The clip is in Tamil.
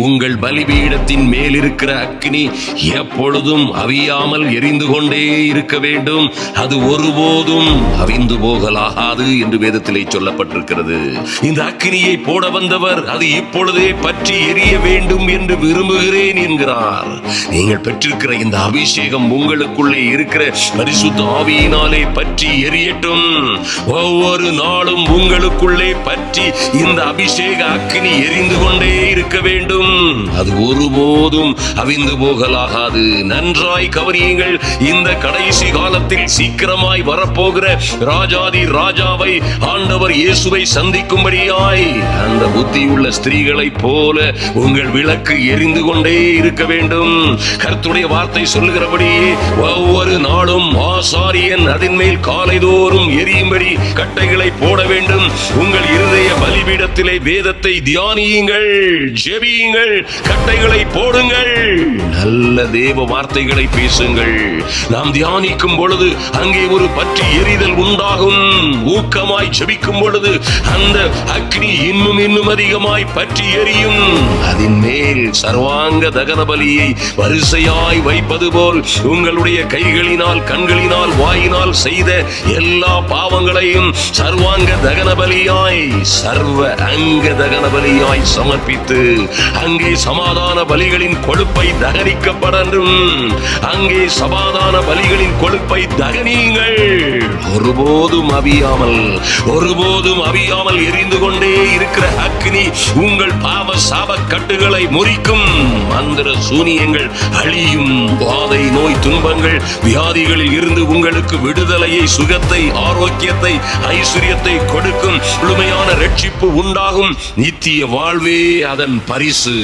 உங்கள் பலிபீடத்தின் மேல் இருக்கிற அக்கினி எப்பொழுதும் அவியாமல் எரிந்து கொண்டே இருக்க வேண்டும். அது ஒருபோதும் அவிந்து போகலாகாது என்று வேதத்திலே சொல்லப்பட்டிருக்கிறது. இந்த அக்கினியை போட வந்தவர் அது இப்பொழுதே பற்றி எரிய வேண்டும் என்று விரும்புகிறேன் என்கிறார். நீங்கள் பெற்றிருக்கிற இந்த அபிஷேகம் உங்களுக்குள்ளே இருக்கிற பரிசுத்த ஆவியினாலே பற்றி எரியட்டும். ஒவ்வொரு நாளும் உங்களுக்குள்ளே பற்றி இந்த அபிஷேக அக்கினி எரிந்து கொண்டே இருக்க வேண்டும். அது ஒருபோதும் அவிந்து போகலாகாது. நன்றாய் கவனியுங்கள். இந்த கடைசி காலத்தில் சீக்கிரமாய் வரப்போகிற ராஜாதி ராஜாவை ஆண்டவர் இயேசுவை சந்திக்கும்படியாய் அந்த புத்தியுள்ள ஸ்திரீகளைப் போல உங்கள் விளக்கு எரிந்து கொண்டே இருக்க வேண்டும். கர்த்தருடைய வார்த்தை சொல்லுகிறபடியே ஒவ்வொரு நாளும் ஆசாரியன் அதன் மேல் காலைதோறும் எரியும்படி கட்டைகளை போட வேண்டும். உங்கள் இருதய பலிபீடத்திலே வேதத்தை தியானியுங்கள், ஜெபியுங்கள், கட்டைகளை போடுங்கள், நல்ல தேவ வார்த்தைகளை பேசுங்கள். நாம் தியானிக்கும் பொழுது அங்கே ஒரு பற்றி எரிதல் உண்டாகும். ஊக்கமாய் ஜெபிக்கும் பொழுது அந்த அக்னி இன்னும் இன்னும் அதிகமாய் பற்றி எரியும். அதன் மேல் சர்வாங்க தகன பலியை வரிசையாய் வைப்பது போல் உங்களுடைய கைகளினால், கண்களினால், வாயினால் செய்த எல்லா பாவங்களையும் சர்வாங்க தகன பலியாய், சர்வ அங்க தகன பலியாய் சமர்ப்பித்து அங்கே சமாதான பலிகளின் கொழுப்பை தகனிக்கப்படும். அங்கே சமாதான பலிகளின் கொழுப்பை தகனியுங்கள். ஒருபோதும் அவியாமல், ஒருபோதும் அவியாமல் எரிந்து கொண்டே இருக்கிற அக்னி உங்கள் பாவ சாப கட்டுகளை முறிக்கும். மந்திர சூனியங்கள் அழியும். பாதை, நோய், துன்பங்கள், வியாதிகளில் இருந்து உங்களுக்கு விடுதலையை, சுகத்தை, ஆரோக்கியத்தை, ஐஸ்வர்யத்தை கொடுக்கும். முழுமையான ரட்சிப்பு உண்டாகும். நித்திய வாழ்வே அதன் பரிசு.